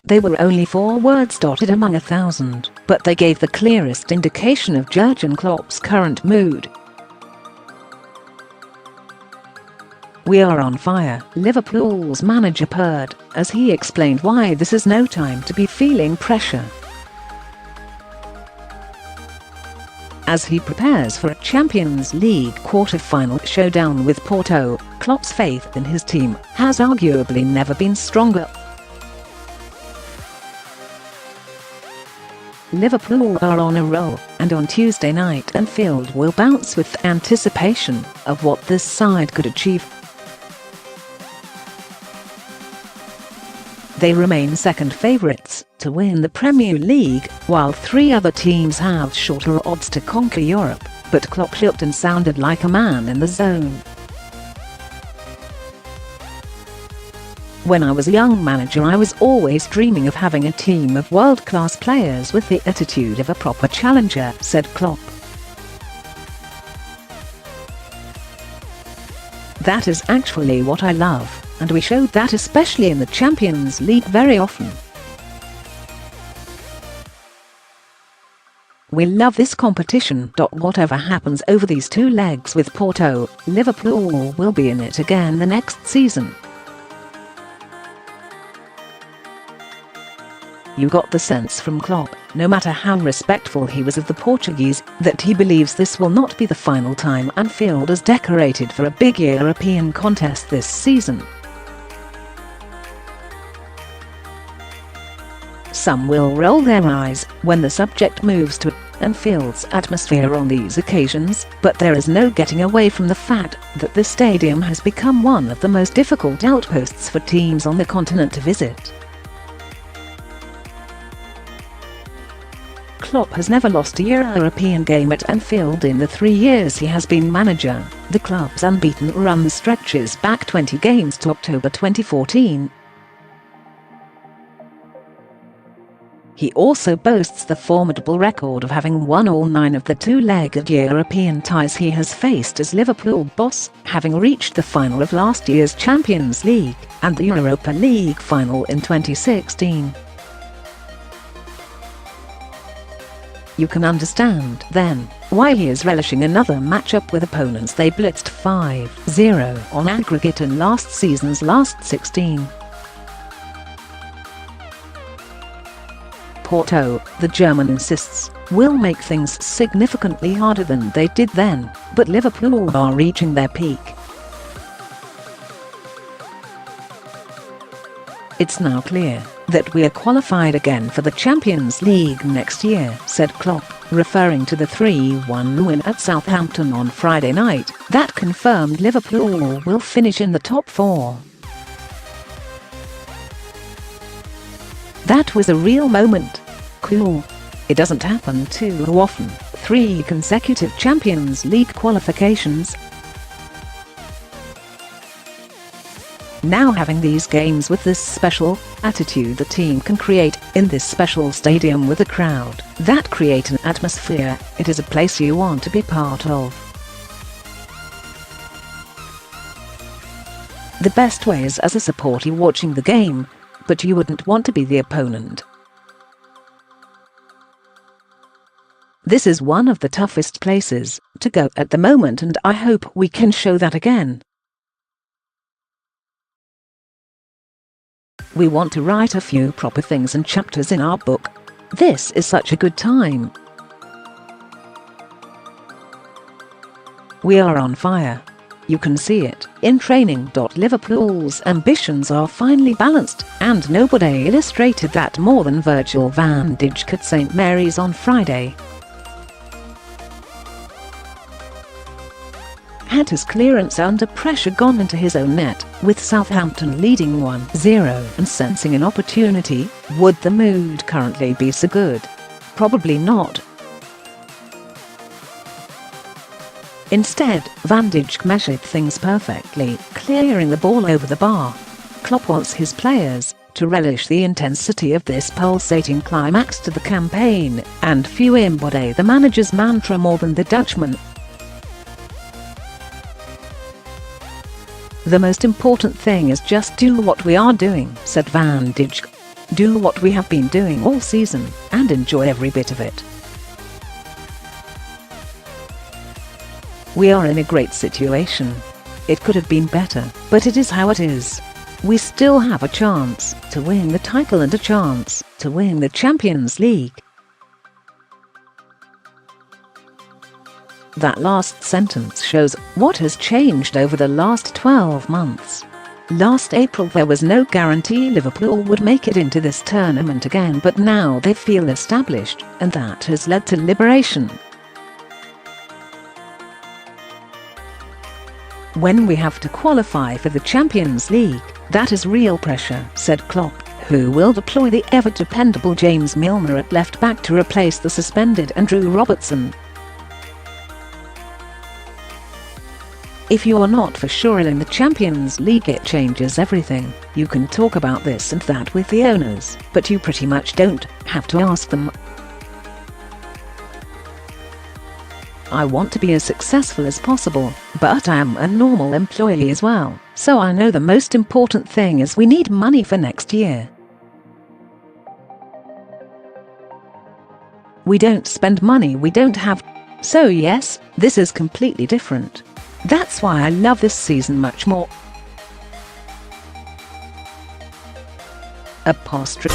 They were only 4 words dotted among 1,000, but they gave the clearest indication of Jurgen Klopp's current mood. "We are on fire," Liverpool's manager purred, as he explained why this is no time to be feeling pressure. As he prepares for a Champions League quarter-final showdown with Porto, Klopp's faith in his team has arguably never been stronger. Liverpool are on a roll, and on Tuesday night Anfield will bounce with anticipation of what this side could achieve. They remain second favourites to win the Premier League, while 3 other teams have shorter odds to conquer Europe, but Klopp looked and sounded like a man in the zone. "When I was a young manager, I was always dreaming of having a team of world-class players with the attitude of a proper challenger," said Klopp. "That is actually what I love, and we showed that especially in the Champions League very often. We love this competition. Whatever happens over these 2 legs with Porto, Liverpool will be in it again the next season." You got the sense from Klopp, no matter how respectful he was of the Portuguese, that he believes this will not be the final time Anfield is decorated for a big European contest this season. Some will roll their eyes when the subject moves to Anfield's atmosphere on these occasions, but there is no getting away from the fact that this stadium has become one of the most difficult outposts for teams on the continent to visit. Klopp has never lost a European game at Anfield in the 3 years he has been manager. The club's unbeaten run stretches back 20 games to October 2014. He also boasts the formidable record of having won all 9 of the 2-legged European ties he has faced as Liverpool boss, having reached the final of last year's Champions League and the Europa League final in 2016. You can understand, then, why he is relishing another matchup with opponents they blitzed 5-0 on aggregate in last season's last 16. Porto, the German insists, will make things significantly harder than they did then, but Liverpool are reaching their peak. "It's now clear that we are qualified again for the Champions League next year," said Klopp, referring to the 3-1 win at Southampton on Friday night that confirmed Liverpool will finish in the top 4. "That was a real moment. Cool. It doesn't happen too often, 3 consecutive Champions League qualifications. Now having these games with this special attitude the team can create in this special stadium with a crowd that create an atmosphere, it is a place you want to be part of. The best way is as a supporter watching the game, but you wouldn't want to be the opponent. This is one of the toughest places to go at the moment, and I hope we can show that again. We want to write a few proper things and chapters in our book. This is such a good time. We are on fire. You can see it in training. Liverpool's ambitions are finely balanced, and nobody illustrated that more than Virgil van Dijk at St Mary's on Friday. Had his clearance under pressure gone into his own net, with Southampton leading 1-0 and sensing an opportunity, would the mood currently be so good? Probably not. Instead, Van Dijk measured things perfectly, clearing the ball over the bar. Klopp wants his players to relish the intensity of this pulsating climax to the campaign, and few embody the manager's mantra more than the Dutchman. "The most important thing is just do what we are doing," said Van Dijk. Do what we have been doing all season, and enjoy every bit of it. We are in a great situation. It could have been better, but it is how it is. We still have a chance to win the title and a chance to win the Champions League. That last sentence shows what has changed over the last 12 months. Last April there was no guarantee Liverpool would make it into this tournament again, but now they feel established, and that has led to liberation. When we have to qualify for the Champions League, that is real pressure, said Klopp, who will deploy the ever-dependable James Milner at left-back to replace the suspended Andrew Robertson. If you are not for sure in the Champions League, it changes everything. You can talk about this and that with the owners, but you pretty much don't have to ask them. I want to be as successful as possible, but I am a normal employee as well, so I know the most important thing is we need money for next year. We don't spend money we don't have. So yes, this is completely different. That's why I love this season much more. Apostrophe.